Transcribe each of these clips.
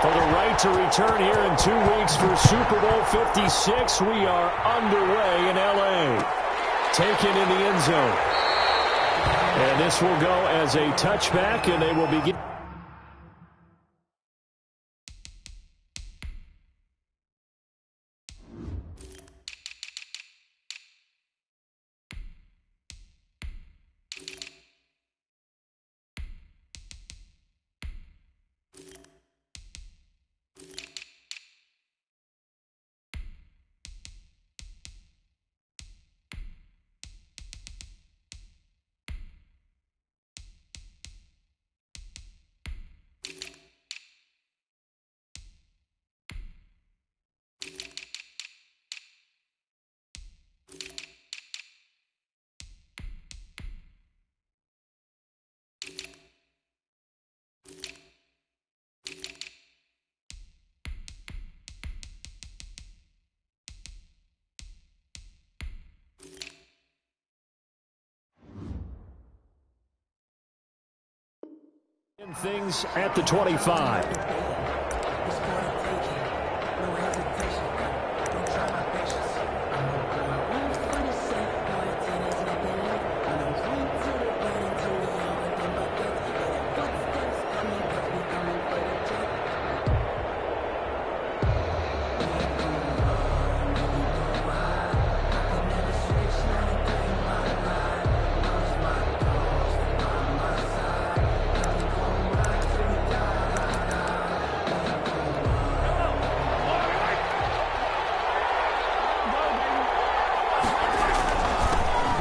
For the right to return here in 2 weeks for Super Bowl 56, we are underway in L.A. Taken in the end zone. And this will go as a touchback, and they will begin. Things at the 25.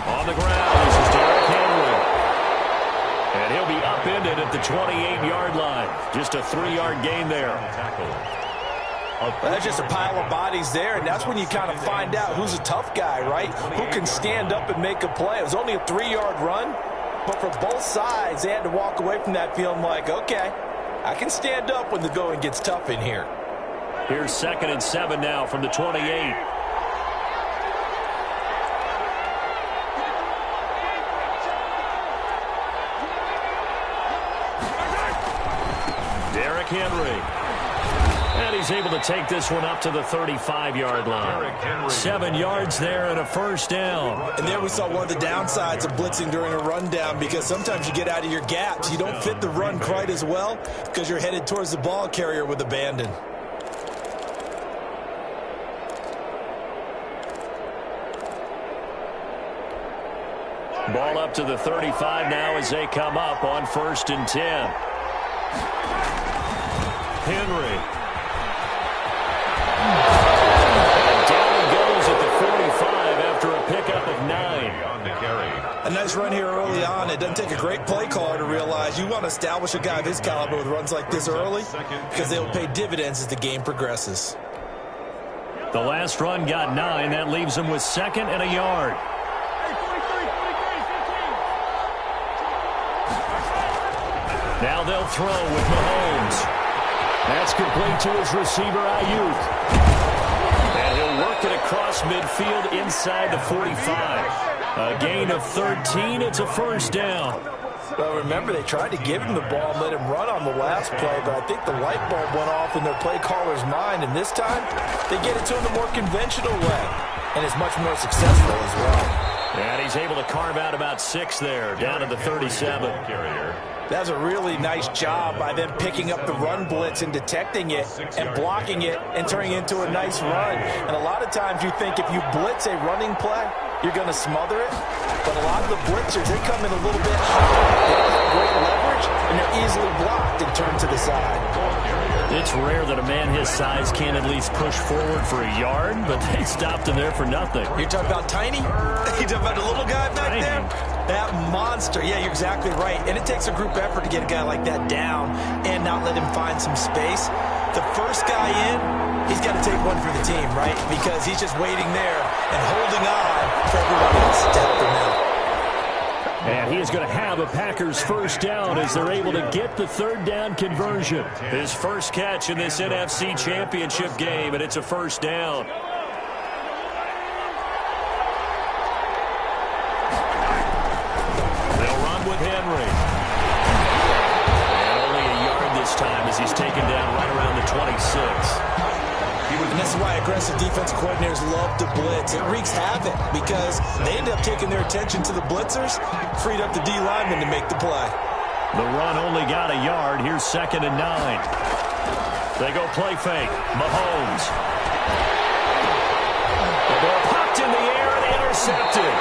On the ground, this is Derrick Henry. And he'll be upended at the 28-yard line. Just a 3-yard gain there. That's just a pile of bodies there, and that's when you kind of find out who's a tough guy, right? Who can stand up and make a play. It was only a 3-yard run, but for both sides, they had to walk away from that feeling like, okay, I can stand up when the going gets tough in here. Here's 2nd and 7 now from the 28. Derrick Henry. And he's able to take this one up to the 35-yard line. 7 yards there and a first down. And there we saw one of the downsides of blitzing during a rundown, because sometimes you get out of your gaps. You don't fit the run quite as well because you're headed towards the ball carrier with abandon. Ball up to the 35 now as they come up on 1st and 10. Henry. And down he goes at the 45 after a pickup of 9. A nice run here early on. It doesn't take a great play caller to realize you want to establish a guy of his caliber with runs like this early, because they'll pay dividends as the game progresses. The last run got 9. That leaves him with 2nd and a yard. Now they'll throw with Mahomes. That's complete to his receiver, Ayuk. And he'll work it across midfield inside the 45. A gain of 13. It's a first down. Well, remember, they tried to give him the ball and let him run on the last play, but I think the light bulb went off in their play caller's mind, and this time they get it to him the more conventional way, and it's much more successful as well. And he's able to carve out about 6 there, down to the 37. That's a really nice job by them picking up the run blitz and detecting it and blocking it and turning it into a nice run. And a lot of times you think if you blitz a running play, you're going to smother it. But a lot of the blitzers, they come in a little bit high. They don't have great leverage, and they're easily blocked and turned to the side. It's rare that a man his size can't at least push forward for a yard, but they stopped him there for nothing. You're talking about Tiny? You're talking about the little guy back there? That monster. Yeah, you're exactly right. And it takes a group effort to get a guy like that down and not let him find some space. The first guy in, he's got to take one for the team, right? Because he's just waiting there and holding on for everyone else to help him out. And he is going to have a Packers first down as they're able to get the 3rd down conversion. His first catch in this NFC Championship game, and it's a first down. They'll run with Henry. And only a yard this time as he's taken down right around the 26. And this is why aggressive defensive coordinators love to blitz. It wreaks havoc because they end up taking their attention to the blitzers, freed up the D lineman to make the play. The run only got a yard. Here's 2nd and 9. They go play fake. Mahomes. The ball popped in the air and intercepted.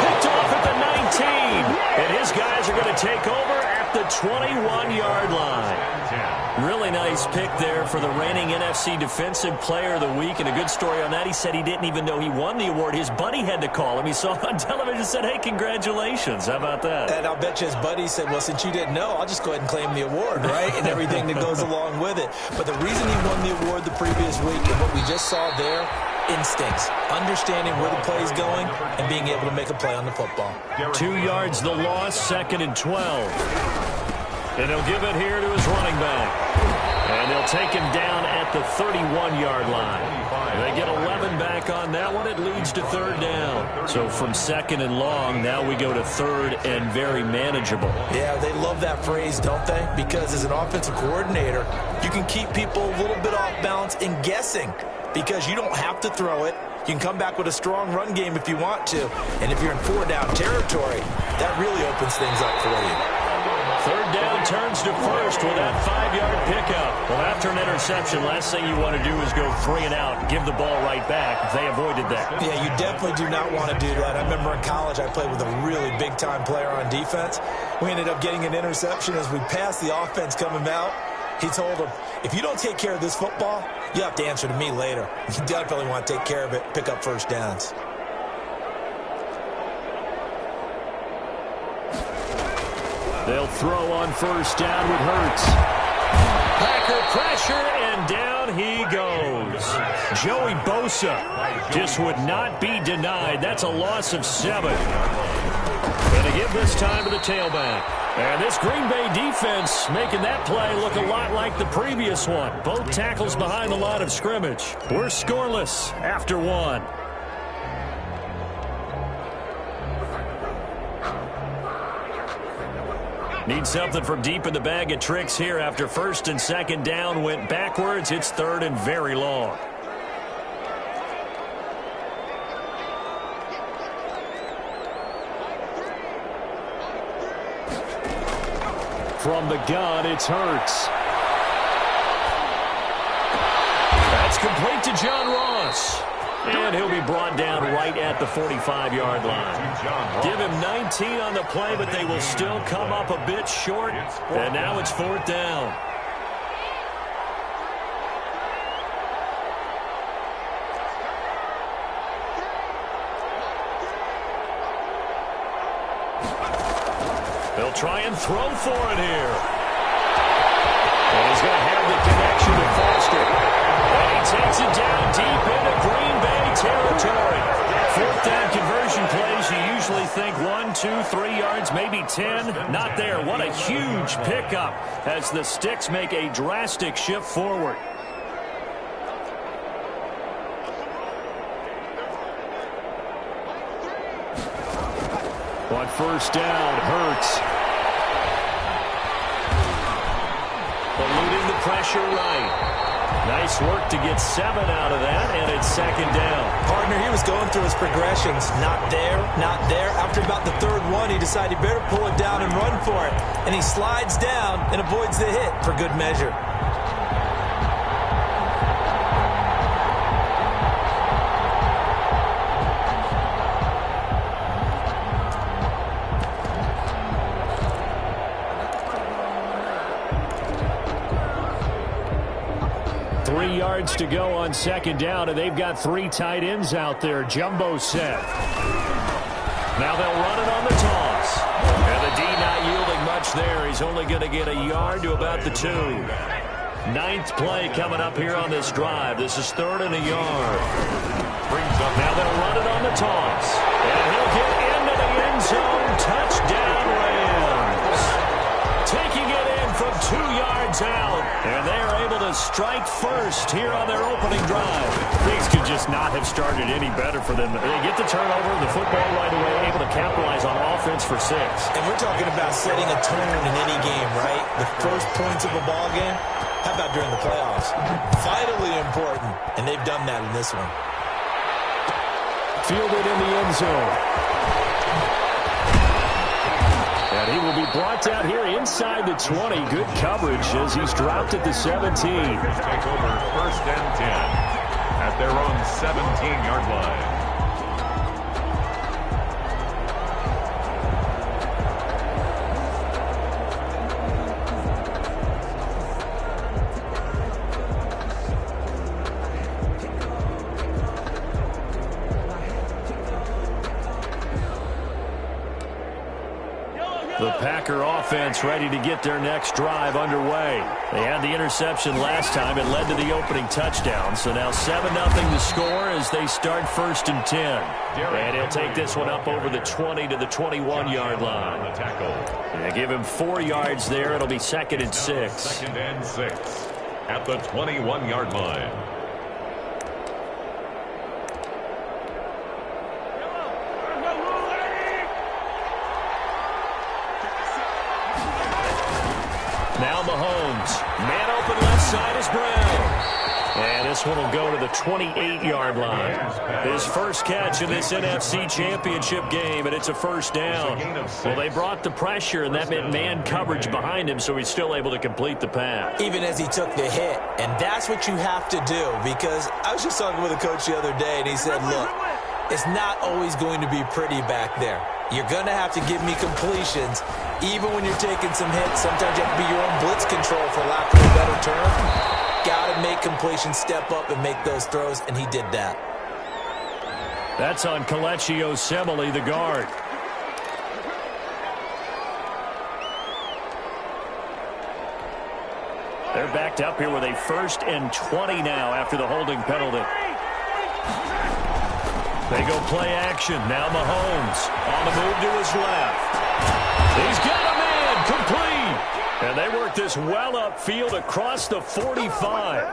Picked off at the 19. And his guys are going to take over at the 21-yard line. Really nice pick there for the reigning NFC Defensive Player of the Week. And a good story on that. He said he didn't even know he won the award. His buddy had to call him. He saw it on television and said, hey, congratulations. How about that? And I'll bet you his buddy said, well, since you didn't know, I'll just go ahead and claim the award, right? And everything that goes along with it. But the reason he won the award the previous week and what we just saw there, instincts, understanding where the play is going, and being able to make a play on the football. 2 yards the loss, 2nd and 12. And he'll give it here to his running back. And they'll take him down at the 31-yard line. They get 11 back on that one. It leads to 3rd down. So from 2nd and long, now we go to 3rd and very manageable. Yeah, they love that phrase, don't they? Because as an offensive coordinator, you can keep people a little bit off balance and guessing because you don't have to throw it. You can come back with a strong run game if you want to. And if you're in 4-down territory, that really opens things up for you. 3rd down turns to 1st with that 5-yard pickup. Well, after an interception, last thing you want to do is go 3 and out and give the ball right back. They avoided that. Yeah, you definitely do not want to do that. I remember in college I played with a really big-time player on defense. We ended up getting an interception as we passed the offense coming out. He told him, if you don't take care of this football, you have to answer to me later. You definitely want to take care of it, pick up 1st downs. They'll throw on 1st down with Hurts. Packer pressure, and down he goes. Joey Bosa just would not be denied. That's a loss of 7. And to give this time to the tailback. And this Green Bay defense making that play look a lot like the previous one. Both tackles behind the line of scrimmage. We're scoreless after 1. Need something from deep in the bag of tricks here after 1st and 2nd down went backwards. It's 3rd and very long. From the gun, it's Hurts. That's complete to John Ross. And he'll be brought down right at the 45-yard line. Give him 19 on the play, but they will still come up a bit short. And now it's 4th down. They'll try and throw for it here. And he's going to have the connection to Foster. And he takes it down deep into Green Bay territory. 4th down conversion plays, you usually think 1, 2, 3 yards, maybe 10. Not there. What a huge pickup as the Sticks make a drastic shift forward. On 1st down, Hurts. Eluding the pressure right. Nice work to get 7 out of that, and it's 2nd down. Partner, he was going through his progressions. Not there, not there. After about the 3rd one, he decided he better pull it down and run for it. And he slides down and avoids the hit for good measure. Yards to go on 2nd down, and they've got 3 tight ends out there. Jumbo set. Now they'll run it on the toss. And the D not yielding much there. He's only going to get a yard to about the 2. 9th play coming up here on this drive. This is 3rd and a yard. Now they'll run it on the toss. And he'll get into the end zone. Touchdown, Rams. Taking it in from 2 yards out. And they are able to strike first here on their opening drive. Things could just not have started any better for them. They get the turnover, the football right away, able to capitalize on offense for 6. And we're talking about setting a tone in any game, right? The first points of a ball game, How about during the playoffs? Vitally important, and they've done that in this one. Fielded in the end zone. And he will be brought down here inside the 20. Good coverage as he's dropped at the 17. Take over 1st and 10 at their own 17-yard line. The Packer offense ready to get their next drive underway. They had the interception last time. It led to the opening touchdown. So now 7-0 to score as they start 1st and 10. And he'll take this one up over the 20 to the 21-yard line. Yeah, give him 4 yards there. It'll be 2nd and 6. 2nd and 6 at the 21-yard line. Now Mahomes. Man open left side is Brown. And this one will go to the 28-yard line. His first catch in this NFC Championship game, and it's a 1st down. Well, they brought the pressure, and that meant man coverage behind him, so he's still able to complete the pass. Even as he took the hit, and that's what you have to do, because I was just talking with a coach the other day, and he said, look, it's not always going to be pretty back there. You're going to have to give me completions. Even when you're taking some hits, sometimes you have to be your own blitz control, for lack of a better term. Got to make completions, step up, and make those throws, and he did that. That's on Kelechi Osemele, the guard. They're backed up here with a 1st and 20 now after the holding penalty. They go play action. Now Mahomes on the move to his left. He's got a man complete. And they work this well upfield across the 45.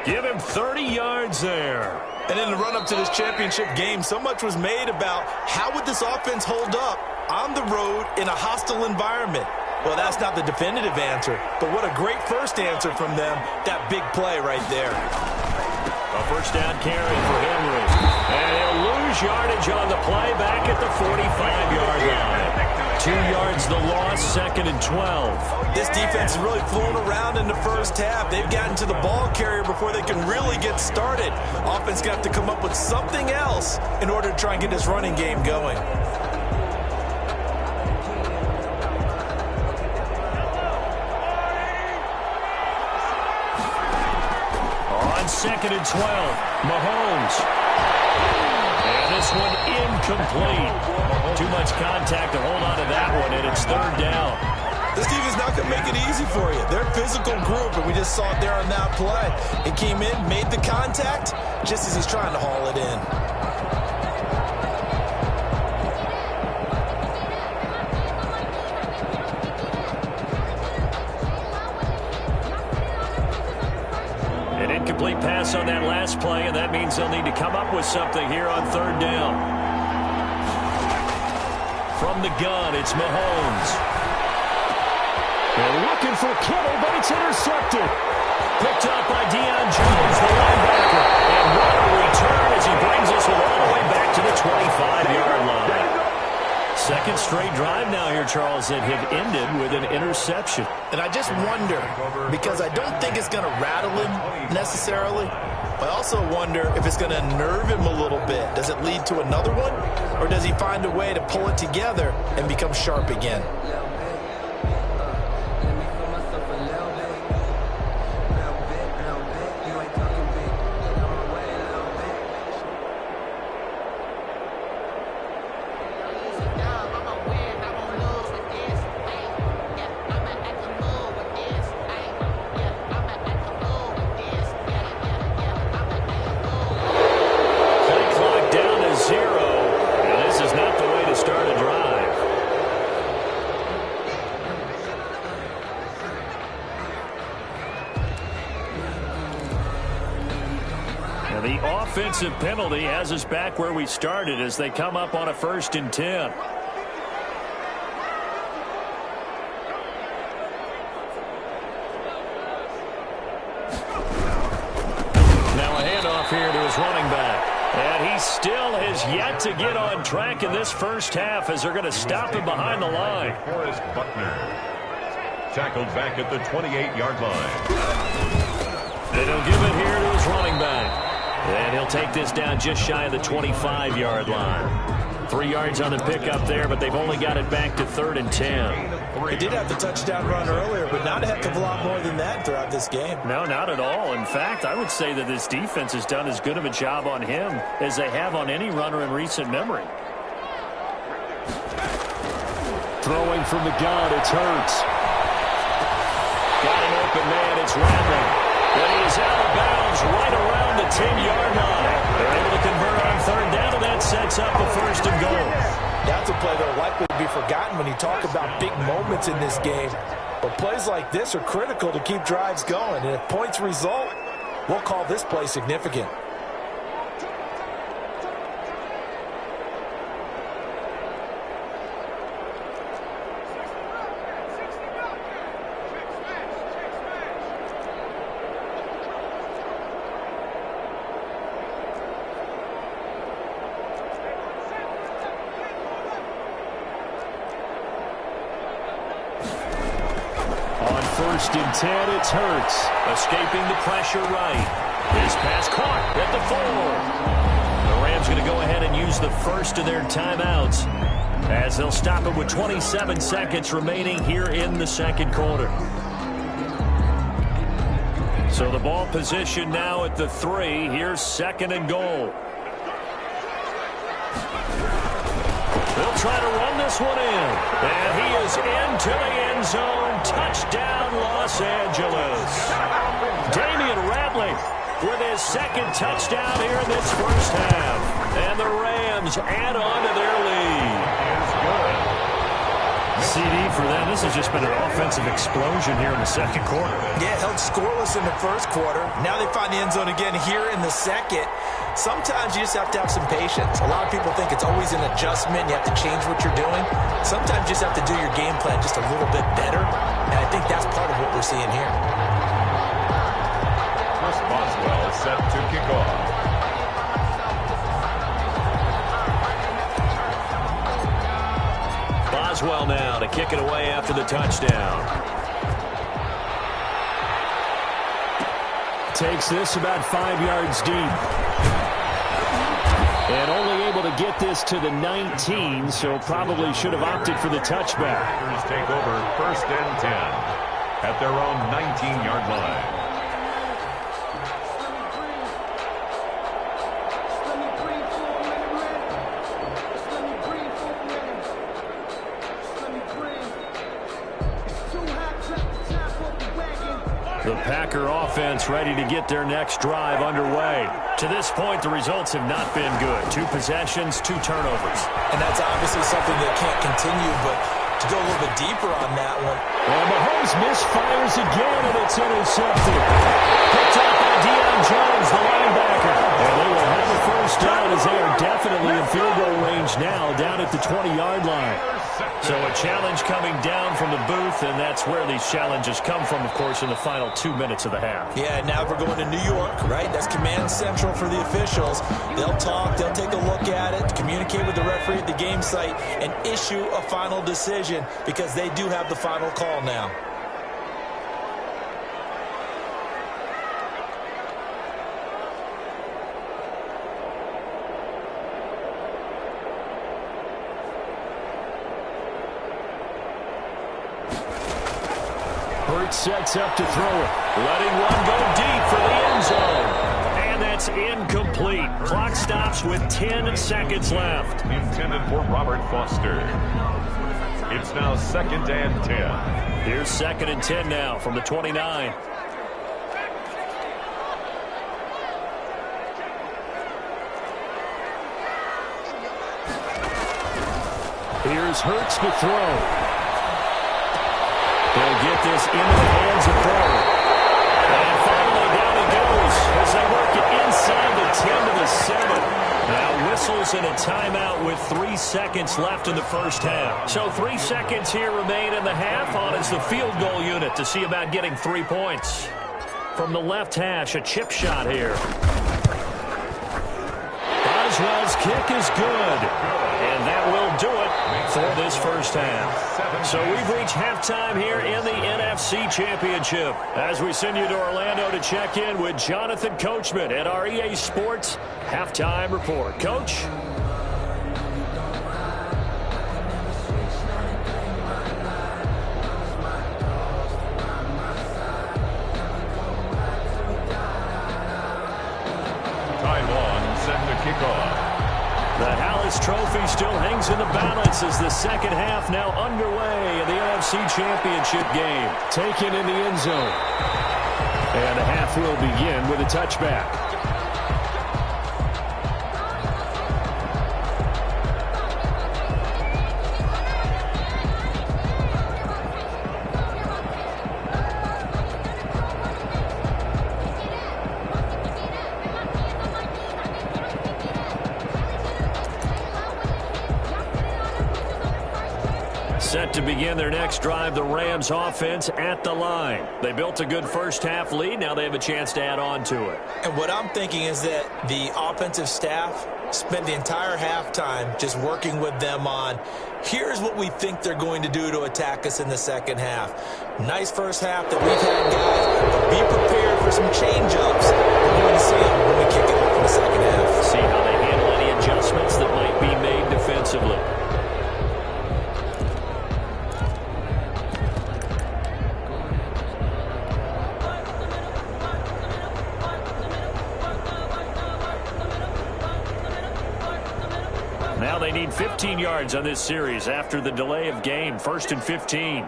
Give him 30 yards there. And in the run-up to this championship game, so much was made about how would this offense hold up on the road in a hostile environment. Well, that's not the definitive answer, but what a great first answer from them, that big play right there. A 1st down carry for Henry. And he'll lose yardage on the play back at the 45-yard line. 2 yards the loss, 2nd and 12. This defense has really flown around in the first half. They've gotten to the ball carrier before they can really get started. Offense got to come up with something else in order to try and get this running game going. On 2nd and 12, Mahomes. And this one incomplete. Too much contact to hold on to that one, and it's 3rd down. This defense not going to make it easy for you. They're a physical group, and we just saw it there on that play. He came in, made the contact, just as he's trying to haul it in. An incomplete pass on that last play, and that means they'll need to come up with something here on 3rd down. From the gun, it's Mahomes. They're looking for Kittle, but it's intercepted. Picked up by Deion Jones, the linebacker. And what a return as he brings us all the way back to the 25-yard line. 2nd straight drive now here, Charles, that have ended with an interception. And I just wonder, because I don't think it's going to rattle him necessarily, I also wonder if it's going to nerve him a little bit. Does it lead to another one? Or does he find a way to pull it together and become sharp again? The offensive penalty has us back where we started as they come up on a 1st and 10. He still has yet to get on track in this first half as they're going to stop him behind the line. Forrest Buckner tackled back at the 28-yard line. And he'll give it here to his running back. And he'll take this down just shy of the 25-yard line. 3 yards on the pickup there, but they've only got it back to 3rd and 10. He did have the touchdown run earlier, but not a heck of a lot more than that throughout this game. No, not at all. In fact, I would say that this defense has done as good of a job on him as they have on any runner in recent memory. Throwing from the gun, it's Hurts. Got an open man, it's Randall. But he is out of bounds right around the 10-yard line. They're able to convert on 3rd down, and that sets up a 1st and goal. That's a play that will likely be forgotten when you talk about big moments in this game. But plays like this are critical to keep drives going. And if points result, we'll call this play significant. On 1st and 10, it's Hurts. Escaping the pressure right. His pass caught at the 4. The Rams going to go ahead and use the first of their timeouts as they'll stop it with 27 seconds remaining here in the 2nd quarter. So the ball position now at the 3. Here's 2nd and goal. They'll try to run this one in. And he is into the end zone. Touchdown, Los Angeles. Damian Ratley with his 2nd touchdown here in this first half. And the Rams add on to their lead. CD for them. This has just been an offensive explosion here in the 2nd quarter. Yeah, held scoreless in the 1st quarter. Now they find the end zone again here in the 2nd. Sometimes you just have to have some patience. A lot of people think it's always an adjustment. You have to change what you're doing. Sometimes you just have to do your game plan just a little bit better. And I think that's part of what we're seeing here. Chris Boswell is set to kick off. Boswell now to kick it away after the touchdown. Takes this about 5 yards deep. And only able to get this to the 19, so probably should have opted for the touchback. Packers take over 1st and 10 at their own 19-yard line. The Packer offense ready to get their next drive underway. To this point, the results have not been good. 2 possessions, 2 turnovers. And that's obviously something that can't continue, but to go a little bit deeper on that one. And Mahomes misfires again, and it's intercepted. Picked up by Deion Jones, the linebacker. And they will have a 1st down as they are definitely in field goal range now, down at the 20-yard line. So a challenge coming down from the booth, and that's where these challenges come from, of course, in the final 2 minutes of the half. Yeah, now we're going to New York, right? That's command central for the officials. They'll talk, they'll take a look at it, communicate with the referee at the game site, and issue a final decision because they do have the final call now. Hurts sets up to throw it. Letting one go deep for the end zone. And that's incomplete. Clock stops with 10 seconds left. Intended for Robert Foster. It's now 2nd and 10. Here's 2nd and 10 now from the 29. Here's Hurts to throw. They'll get this into the hands of Burrow. And finally down he goes as they work it inside the 10 to the 7. Now whistles and a timeout with 3 seconds left in the first half. So 3 seconds here remain in the half on as the field goal unit to see about getting 3 points. From the left hash, a chip shot here. Boswell's kick is good. And that will do it for this first half. So we've reached halftime here in the NFC Championship. As we send you to Orlando to check in with Jonathan Coachman at our EA Sports Halftime Report. Coach? The Hallis Trophy still hangs in the balance as the second half now underway in the NFC Championship game. Taken in the end zone. And the half will begin with a touchback. Set to begin their next drive, the Rams offense at the line. They built a good first-half lead. Now they have a chance to add on to it. And what I'm thinking is that the offensive staff spent the entire halftime just working with them on, here's what we think they're going to do to attack us in the second half. Nice first half that we've had, guys, but be prepared for some change-ups. We're going to see them when we kick it off in the second half. See how they handle any adjustments that might be made defensively. Now they need 15 yards on this series after the delay of game. 1st and 15.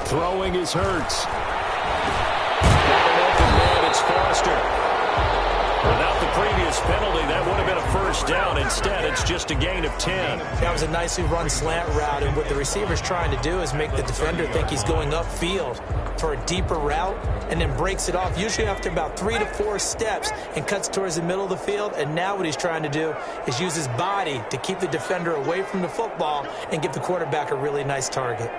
Throwing is Hurts. Foster. Without the previous penalty, that would have been a first down. Instead, it's just a gain of 10. That was a nicely run slant route, and what the receiver's trying to do is make the defender think he's going upfield for a deeper route and then breaks it off, usually after about 3 to 4 steps, and cuts towards the middle of the field. And now what he's trying to do is use his body to keep the defender away from the football and give the quarterback a really nice target.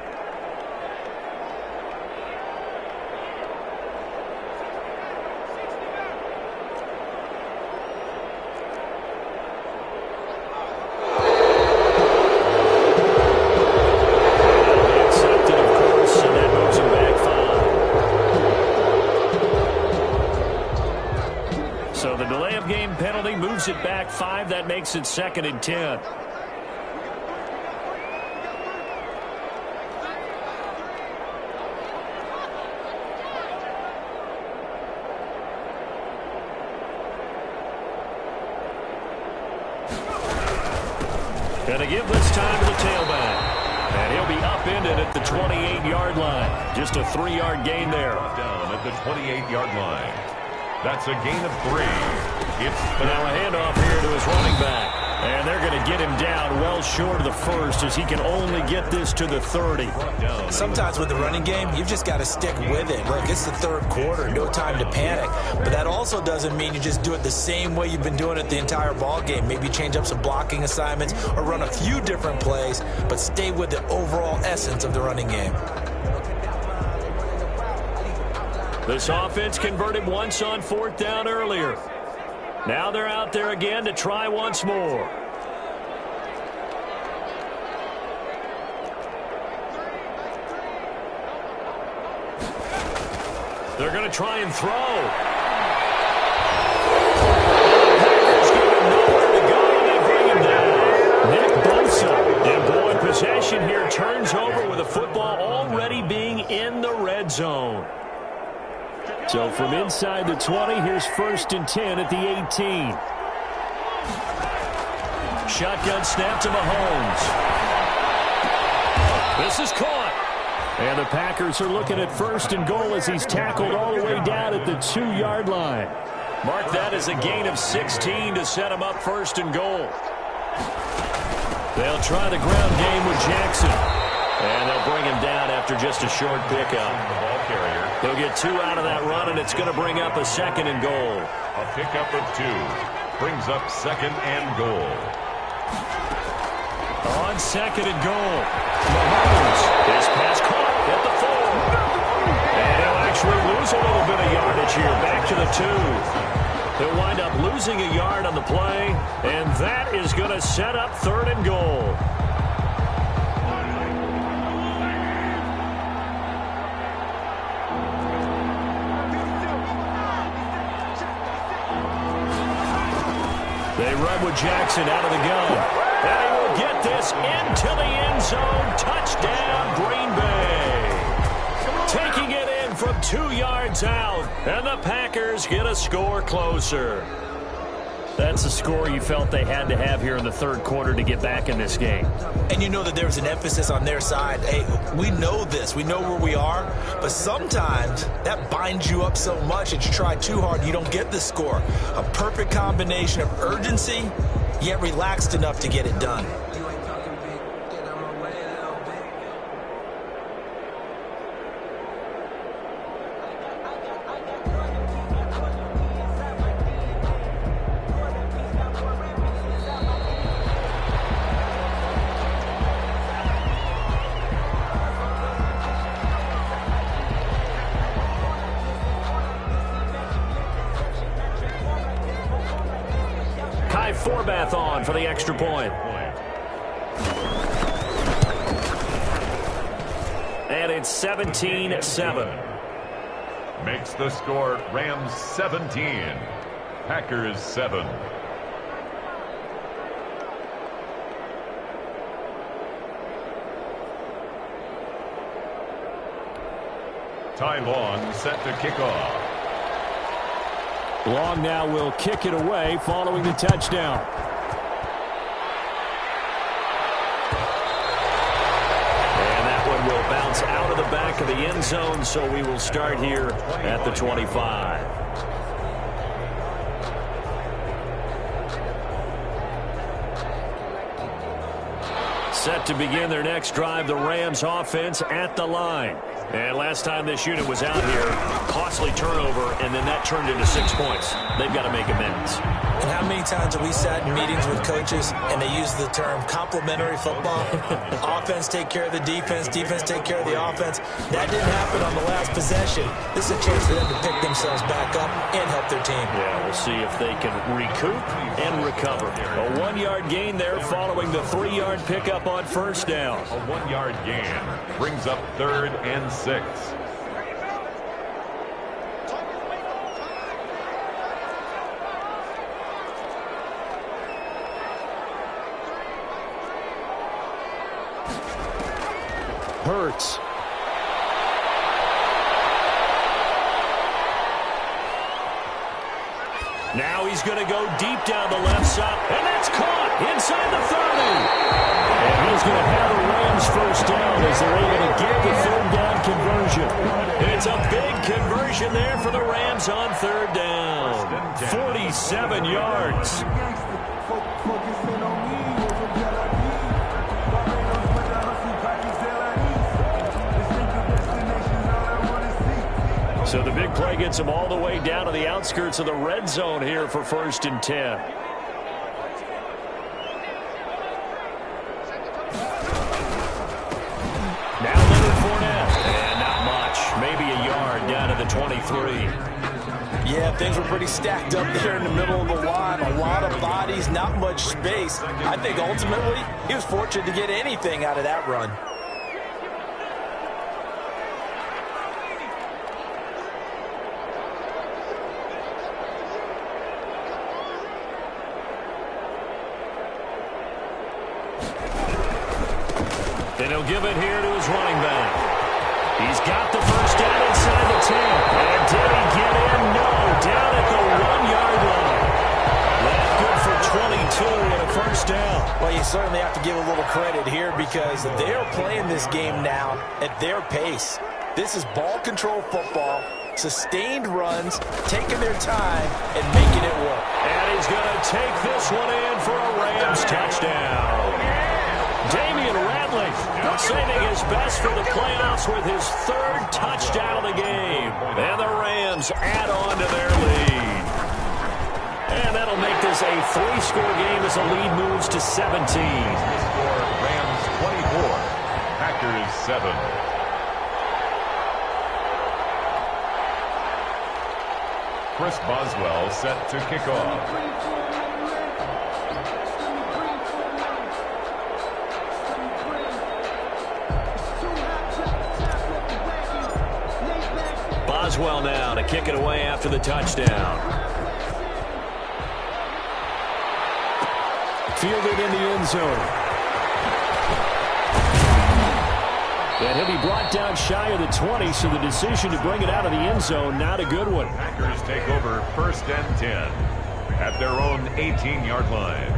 So the delay of game penalty moves it back 5. That makes it 2nd and 10. Gonna give this time to the tailback. And he'll be upended at the 28-yard line. Just a 3-yard gain there. Down at the 28-yard line. That's a gain of 3. It's now a handoff here to his running back. And they're going to get him down well short of the first as he can only get this to the 30. Sometimes with the running game, you've just got to stick with it. Look, it's the third quarter, no time to panic. But that also doesn't mean you just do it the same way you've been doing it the entire ball game. Maybe change up some blocking assignments or run a few different plays, but stay with the overall essence of the running game. This offense converted once on 4th down earlier. Now they're out there again to try once more. They're going to try and throw. Packers give him nowhere to go, and they bring him down. Nick Bosa, and boy, possession here turns over with the football already being in the red zone. So from inside the 20, here's 1st and 10 at the 18. Shotgun snap to Mahomes. This is caught. And the Packers are looking at 1st and goal as he's tackled all the way down at the 2-yard line. Mark that as a gain of 16 to set him up 1st and goal. They'll try the ground game with Jackson. And they'll bring him down after just a short pickup. The ball carrier. He'll get 2 out of that run, and it's going to bring up a 2nd and goal. A pickup of 2 brings up 2nd and goal. On 2nd and goal, Mahomes. His pass caught at the 4. And he'll actually lose a little bit of yardage here. Back to the 2. He'll wind up losing a yard on the play, and that is going to set up 3rd and goal. They run with Jackson out of the gun. And he will get this into the end zone. Touchdown, Green Bay. Taking it in from 2 yards out. And the Packers get a score closer. That's a score you felt they had to have here in the 3rd quarter to get back in this game. And you know that there was an emphasis on their side. Hey, we know this. We know where we are. But sometimes that binds you up so much that you try too hard, you don't get the score. A perfect combination of urgency, yet relaxed enough to get it done. Forbath on for the extra point. And it's 17-7. Makes the score Rams 17, Packers 7. Ty Long set to kick off. Long now will kick it away following the touchdown. And that one will bounce out of the back of the end zone, so we will start here at the 25. Set to begin their next drive, the Rams offense at the line. And last time this unit was out here, costly turnover, and then that turned into 6 points. They've got to make amends. And how many times have we sat in meetings with coaches and they use the term complementary football? Offense take care of the defense, defense take care of the offense. That didn't happen on the last possession. This is a chance for them to pick themselves back up and help their team. Yeah, we'll see if they can recoup and recover. A 1-yard gain there following the 3-yard pickup on first down. A 1-yard gain brings up 3rd and 6. Hurts. Now he's going to go deep down the left side, and that's caught inside the 30. And he's going to have the Rams first down as they're able to get the 3rd down conversion. It's a big conversion there for the Rams on 3rd down. 47 yards. So the big play gets them all the way down to the outskirts of the red zone here for 1st and 10. Now Leonard Fournette. And not much. Maybe a yard down to the 23. Yeah, things were pretty stacked up there in the middle of the line. A lot of bodies, not much space. I think ultimately he was fortunate to get anything out of that run. And he'll give it here to his running back. He's got the first down inside the 10. And did he get in? No. Down at the 1-yard line. That's good for 22 and a first down. Well, you certainly have to give a little credit here because they're playing this game now at their pace. This is ball control football, sustained runs, taking their time and making it work. And he's going to take this one in for a Rams touchdown. Damian Ratley puts saving his best for the playoffs with his third touchdown of the game. And the Rams add on to their lead. And that'll make this a 3-score game as the lead moves to 17. Score Rams 24, Packers 7. Chris Boswell set to kick off. Boswell now to kick it away after the touchdown. Fielded in the end zone. And he'll be brought down shy of the 20, so the decision to bring it out of the end zone, not a good one. Packers take over 1st and 10 at their own 18-yard line.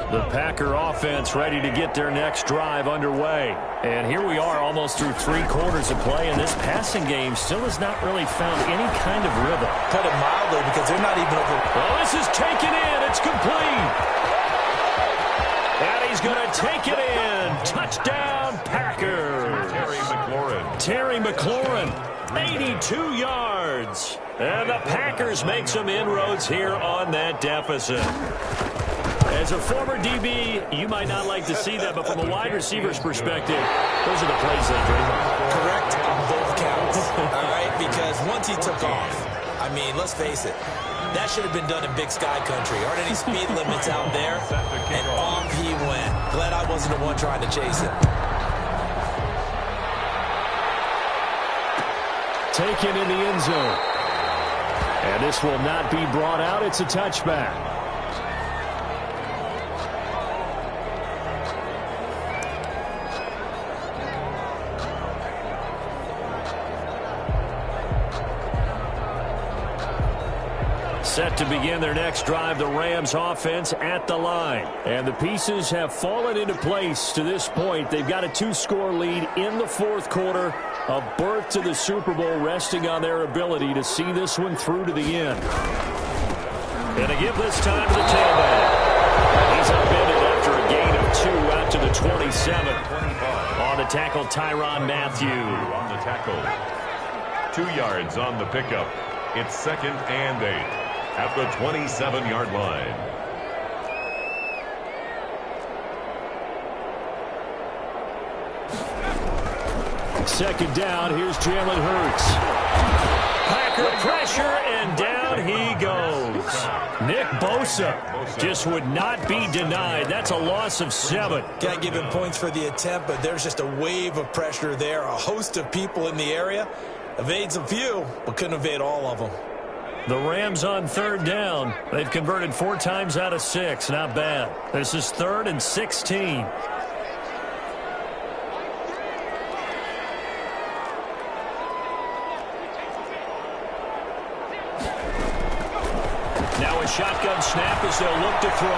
The Packer offense ready to get their next drive underway. And here we are almost through 3 quarters of play, and this passing game still has not really found any kind of rhythm. Put it mildly, because they're not even over. Well, this is taken in. It's complete. And he's going to take it in. Touchdown, Packers. Terry McLaurin, 82 yards. And the Packers make some inroads here on that deficit. As a former DB, you might not like to see that, but from a wide receiver's perspective, those are the plays they dream of. Correct on both counts, all right? Because once he took off, I mean, let's face it, that should have been done in Big Sky Country. Aren't any speed limits out there? And off he went. Glad I wasn't the one trying to chase him. Taken in the end zone. And this will not be brought out. It's a touchback. Set to begin their next drive, the Rams offense at the line. And the pieces have fallen into place to this point. They've got a 2-score lead in the 4th quarter. A berth to the Super Bowl resting on their ability to see this one through to the end. And to give this time to the tailback. He's upended after a gain of 2 out to the 27. On the tackle, Tyrann Mathieu. On the tackle. 2 yards on the pickup. It's 2nd and 8. At the 27-yard line. Second down, here's Jalen Hurts. Packer pressure, and down he goes. Nick Bosa just would not be denied. That's a loss of 7. Can't give him points for the attempt, but there's just a wave of pressure there. A host of people in the area. Evades a few, but couldn't evade all of them. The Rams on 3rd down. They've converted 4 times out of 6. Not bad. This is 3rd and 16. Now a shotgun snap as they'll look to throw.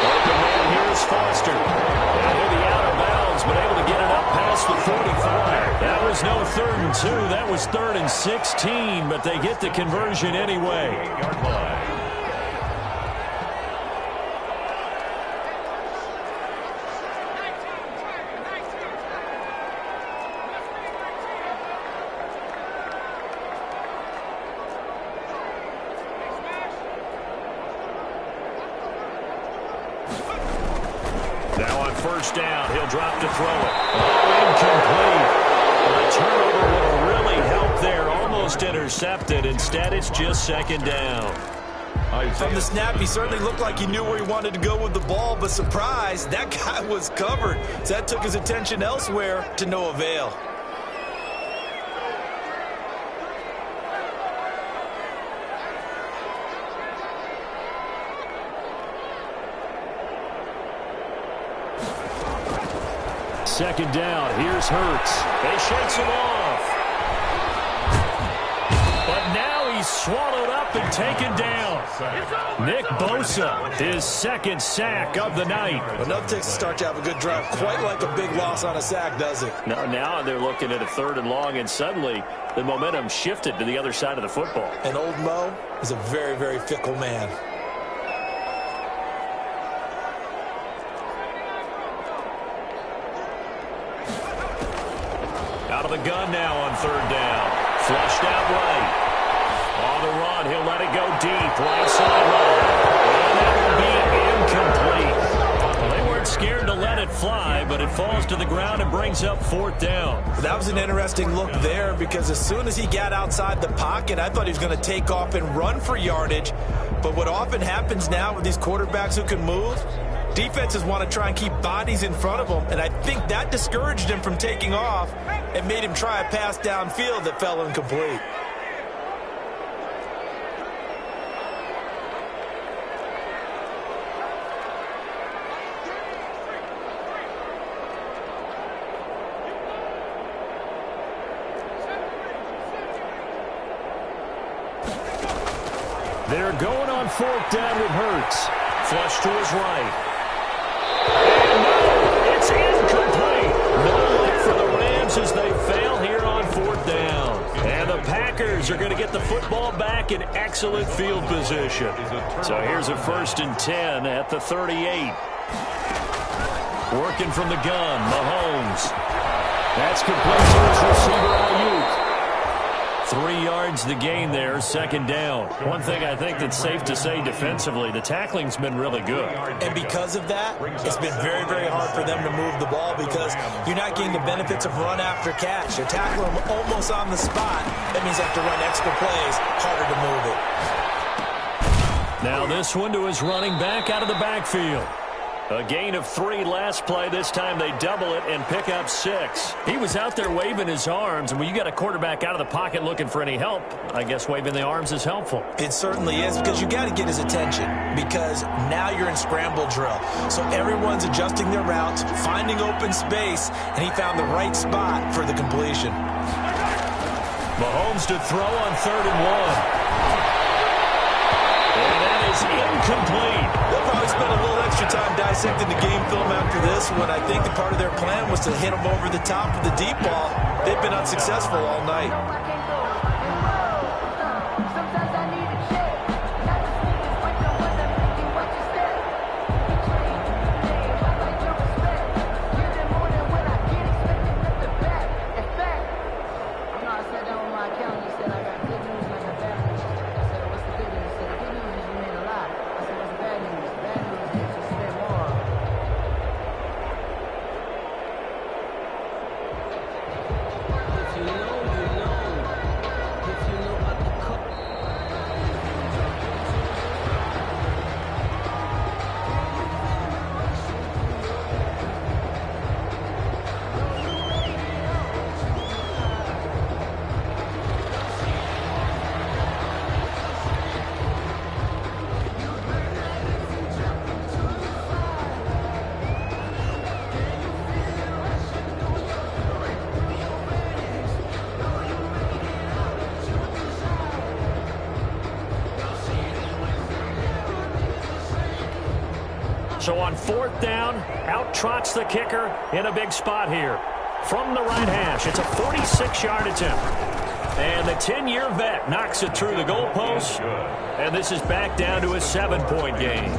Open man, here's Foster. And he'll be out of bounds, but able to get it up past the 45. That was no 3rd and 2. That was 3rd and 16, but they get the conversion anyway. Yard line. Now on 1st down, he'll drop to throw it. Oh, incomplete. The turnover will really help there. Almost intercepted. Instead, it's just 2nd down. From the snap, he certainly looked like he knew where he wanted to go with the ball, but surprise, that guy was covered. So that took his attention elsewhere to no avail. Second down, here's Hurts. They shakes him off. But now he's swallowed up and taken down. Nick Bosa, his second sack of the night. Enough takes to start to have a good drive. Quite like a big loss on a sack, does it? Now they're looking at a 3rd and long, and suddenly the momentum shifted to the other side of the football. And old Mo is a very, very fickle man. Out of the gun now on 3rd down. Flushed out right. On the run, he'll let it go deep. Right sideline. And that will be incomplete. Well, they weren't scared to let it fly, but it falls to the ground and brings up 4th down. That was an interesting look there because as soon as he got outside the pocket, I thought he was going to take off and run for yardage. But what often happens now with these quarterbacks who can move, defenses want to try and keep bodies in front of them, and I think that discouraged him from taking off and made him try a pass downfield that fell incomplete. They're going on 4th down with Hurts. Flush to his right. And no, it's incomplete. No luck for the Rams as they fail here on 4th down. And the Packers are going to get the football back in excellent field position. So here's a 1st and 10 at the 38. Working from the gun, Mahomes. That's complete to his receiver, Ayuk. 3 yards the gain there, 2nd down. One thing I think that's safe to say defensively, the tackling's been really good. And because of that, it's been very, very hard for them to move the ball because you're not getting the benefits of run after catch. You're tackling them almost on the spot. That means you have to run extra plays, harder to move it. Now this one to his running back out of the backfield. A gain of 3 last play. This time they double it and pick up 6. He was out there waving his arms, and when you got a quarterback out of the pocket looking for any help, I guess waving the arms is helpful. It certainly is because you got to get his attention because now you're in scramble drill. So everyone's adjusting their routes, finding open space, and he found the right spot for the completion. Mahomes to throw on 3rd and 1. And that is incomplete. They'll probably spend a little extra time dissecting the game film after this one. I think the part of their plan was to hit him over the top of the deep ball. They've been unsuccessful all night. So on 4th down, out trots the kicker in a big spot here. From the right hash, it's a 46-yard attempt. And the 10-year vet knocks it through the goalpost. And this is back down to a 7-point game.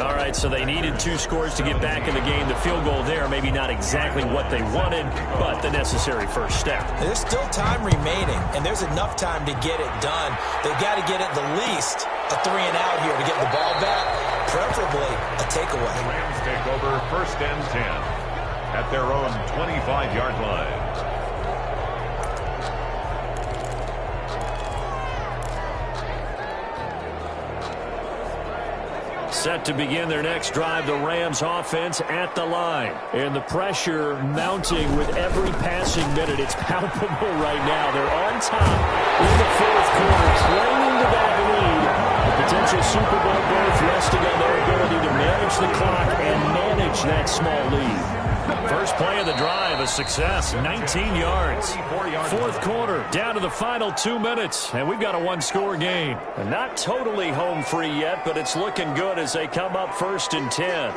All right, so they needed 2 scores to get back in the game. The field goal there, maybe not exactly what they wanted, but the necessary first step. There's still time remaining, and there's enough time to get it done. They've got to get at the least a 3-and-out here to get the ball back, preferably a takeaway. The Rams take over 1st and 10 at their own 25-yard line. Set to begin their next drive, the Rams offense at the line. And the pressure mounting with every passing minute. It's palpable right now. They're on top in the 4th quarter, clinging to that lead. The potential Super Bowl berth resting on their ability to manage the clock and manage that small lead. First play of the drive, a success, 19 yards. Fourth quarter, down to the final 2 minutes, and we've got a one-score game. And not totally home free yet, but it's looking good as they come up 1st and 10.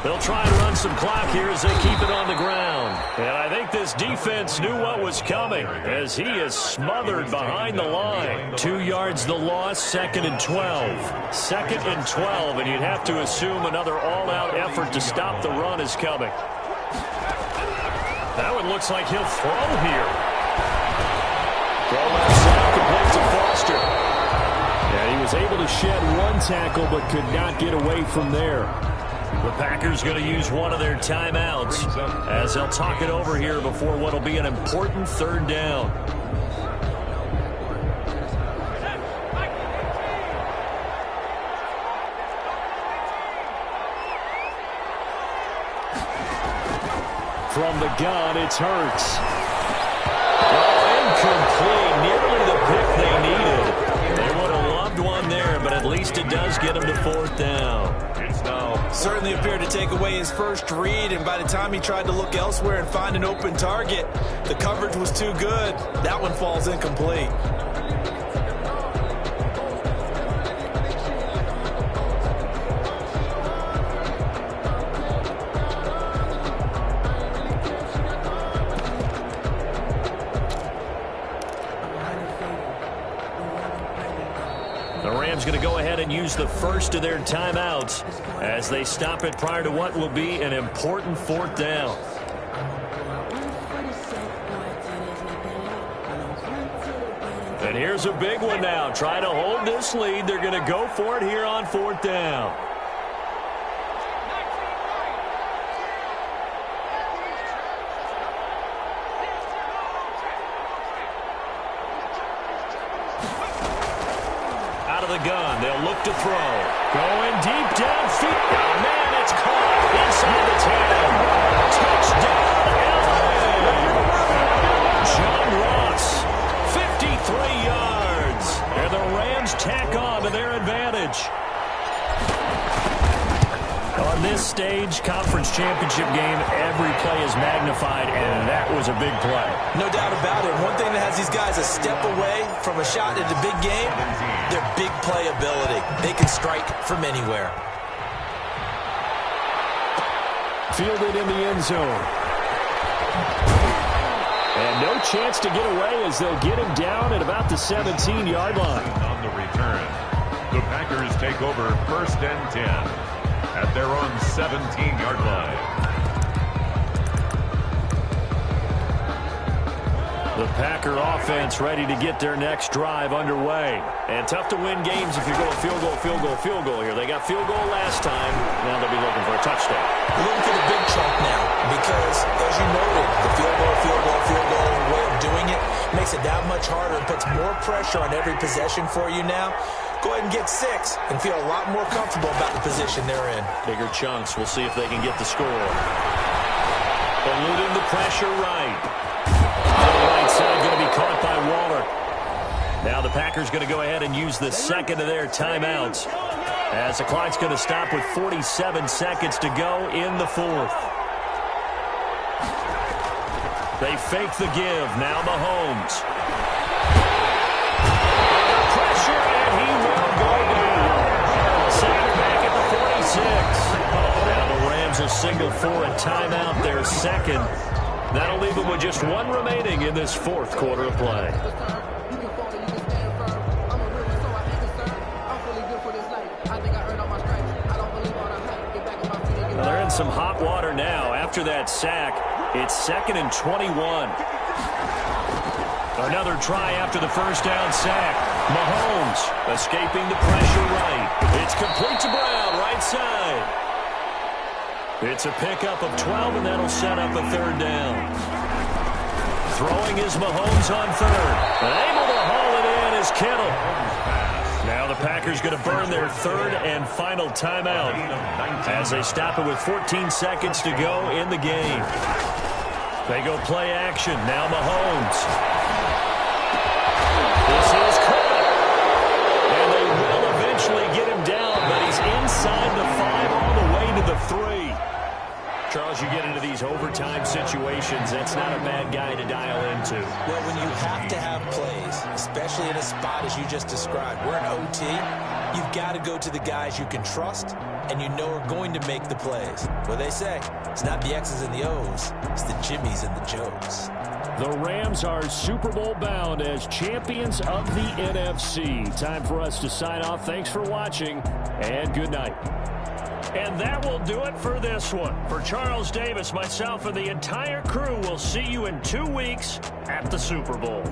They'll try and run some clock here as they keep it on the ground. And I think this defense knew what was coming as he is smothered behind the line. 2 yards the loss, 2nd and 12. 2nd and 12, and you'd have to assume another all-out effort to stop the run is coming. That one looks like he'll throw here. Throw outside, complete to Foster. Yeah, he was able to shed one tackle but could not get away from there. The Packers going to use one of their timeouts as they'll talk it over here before what will be an important 3rd down. From the gun, it's Hurts. Incomplete, nearly the pick they needed. They would have loved one there, but at least it does get them to 4th down. Certainly appeared to take away his first read, and by the time he tried to look elsewhere and find an open target, the coverage was too good. That one falls incomplete. Going to go ahead and use the first of their timeouts as they stop it prior to what will be an important 4th down. And here's a big one now. Trying to hold this lead. They're going to go for it here on 4th down. The gun, they'll look to throw. Going deep downfield. Oh, man, it's caught inside the 10. Touchdown, LA. John Ross, 53 yards. And the Rams tack on to their advantage. On this stage, conference championship game, every play is magnified, and that was a big play. No doubt about it. One thing that has these guys a step away from a shot in the big game, their big play ability. They can strike from anywhere. Fielded in the end zone. And no chance to get away as they'll get him down at about the 17-yard line. On the return, the Packers take over 1st and 10 at their own 17-yard line. The Packer offense ready to get their next drive underway. And tough to win games if you go field goal, field goal, field goal here. They got field goal last time. Now they'll be looking for a touchdown. We're looking for the big chunk now because, as you noted, the field goal way of doing it makes it that much harder and puts more pressure on every possession for you now. Go ahead and get 6 and feel a lot more comfortable about the position they're in. Bigger chunks. We'll see if they can get the score. Eluding the pressure right. On the right side going to be caught by Waller. Now the Packers going to go ahead and use the second of their timeouts as the clock's going to stop with 47 seconds to go in the 4th. They fake the give. Now Mahomes. Under pressure, and he will go down. Sacked back at the 46. Now the Rams will signal for a timeout, their second. That'll leave them with just one remaining in this 4th quarter of play. Well, they're in some hot water now. After that sack, it's 2nd and 21. Another try after the first down sack. Mahomes escaping the pressure right. It's complete to Brown, right side. It's a pickup of 12, and that'll set up a 3rd down. Throwing is Mahomes on 3rd. And able to haul it in is Kittle. Now the Packers going to burn their 3rd and final timeout as they stop it with 14 seconds to go in the game. They go play action. Now Mahomes. This is caught. And they will eventually get him down, but he's in as you get into these overtime situations, that's not a bad guy to dial into. Well, when you have to have plays, especially in a spot as you just described, we're in OT, you've got to go to the guys you can trust and you know are going to make the plays. What they say, it's not the X's and the O's, it's the Jimmys and the Joes. The Rams are Super Bowl bound as champions of the NFC. Time for us to sign off. Thanks for watching, and good night. And that will do it for this one. For Charles Davis, myself, and the entire crew, we'll see you in 2 weeks at the Super Bowl.